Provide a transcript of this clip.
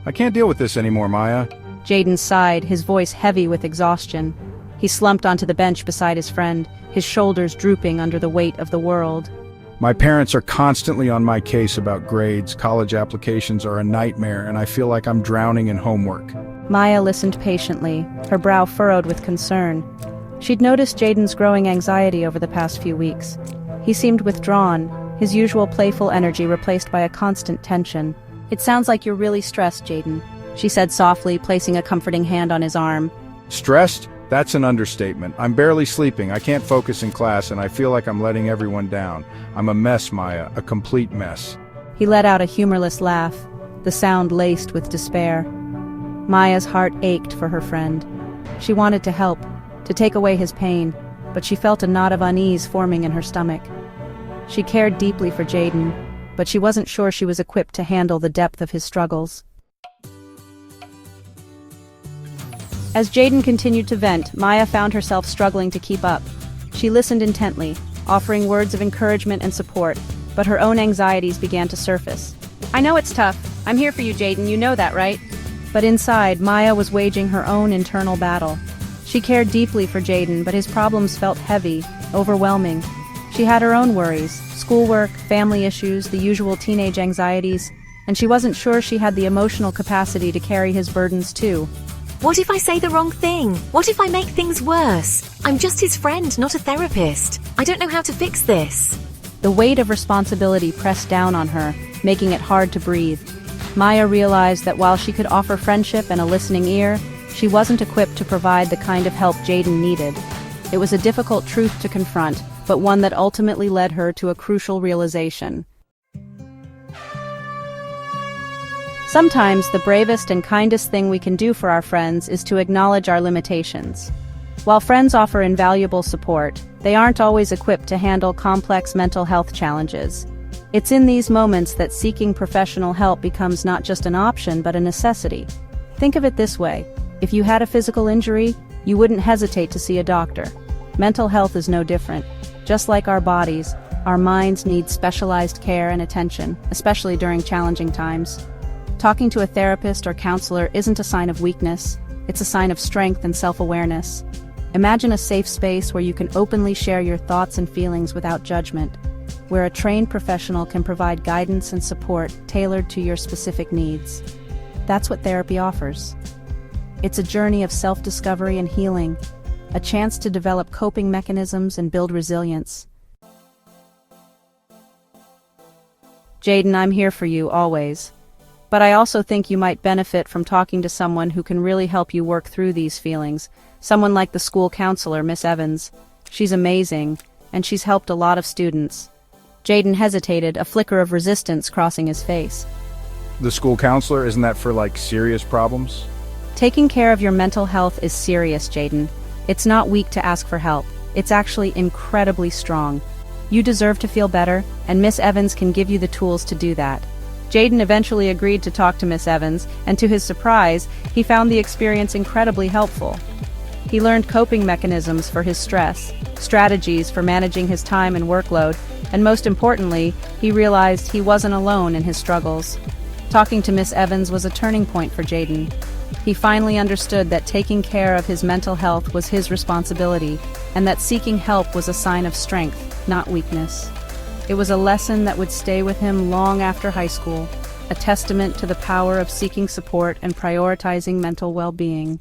I can't deal with this anymore, Maya. Jayden sighed, his voice heavy with exhaustion. He slumped onto the bench beside his friend, his shoulders drooping under the weight of the world. My parents are constantly on my case about grades, college applications are a nightmare, and I feel like I'm drowning in homework. Maya listened patiently, her brow furrowed with concern. She'd noticed Jayden's growing anxiety over the past few weeks. He seemed withdrawn, his usual playful energy replaced by a constant tension. "It sounds like you're really stressed, Jayden," she said softly, placing a comforting hand on his arm. Stressed? That's an understatement. I'm barely sleeping, I can't focus in class, and I feel like I'm letting everyone down. I'm a mess, Maya, a complete mess. He let out a humorless laugh, the sound laced with despair. Maya's heart ached for her friend. She wanted to help, to take away his pain, but she felt a knot of unease forming in her stomach. She cared deeply for Jayden, but she wasn't sure she was equipped to handle the depth of his struggles. As Jayden continued to vent, Maya found herself struggling to keep up. She listened intently, offering words of encouragement and support, but her own anxieties began to surface. "I know it's tough. I'm here for you, Jayden, you know that, right?" But inside, Maya was waging her own internal battle. She cared deeply for Jayden, but his problems felt heavy, overwhelming. She had her own worries, schoolwork, family issues, the usual teenage anxieties, and she wasn't sure she had the emotional capacity to carry his burdens too. What if I say the wrong thing? What if I make things worse? I'm just his friend, not a therapist. I don't know how to fix this. The weight of responsibility pressed down on her, making it hard to breathe. Maya realized that while she could offer friendship and a listening ear, she wasn't equipped to provide the kind of help Jayden needed. It was a difficult truth to confront, but one that ultimately led her to a crucial realization. Sometimes the bravest and kindest thing we can do for our friends is to acknowledge our limitations. While friends offer invaluable support, they aren't always equipped to handle complex mental health challenges. It's in these moments that seeking professional help becomes not just an option but a necessity. Think of it this way: if you had a physical injury, you wouldn't hesitate to see a doctor. Mental health is no different. Just like our bodies, our minds need specialized care and attention, especially during challenging times. Talking to a therapist or counselor isn't a sign of weakness, it's a sign of strength and self-awareness. Imagine a safe space where you can openly share your thoughts and feelings without judgment, where a trained professional can provide guidance and support tailored to your specific needs. That's what therapy offers. It's a journey of self-discovery and healing, a chance to develop coping mechanisms and build resilience. Jayden, I'm here for you, always. But I also think you might benefit from talking to someone who can really help you work through these feelings. Someone like the school counselor, Miss Evans. She's amazing, and she's helped a lot of students. Jayden hesitated, a flicker of resistance crossing his face. The school counselor, isn't that for serious problems? Taking care of your mental health is serious, Jayden. It's not weak to ask for help. It's actually incredibly strong. You deserve to feel better, and Miss Evans can give you the tools to do that. Jayden eventually agreed to talk to Miss Evans, and to his surprise, he found the experience incredibly helpful. He learned coping mechanisms for his stress, strategies for managing his time and workload, and most importantly, he realized he wasn't alone in his struggles. Talking to Miss Evans was a turning point for Jayden. He finally understood that taking care of his mental health was his responsibility, and that seeking help was a sign of strength, not weakness. It was a lesson that would stay with him long after high school, a testament to the power of seeking support and prioritizing mental well-being.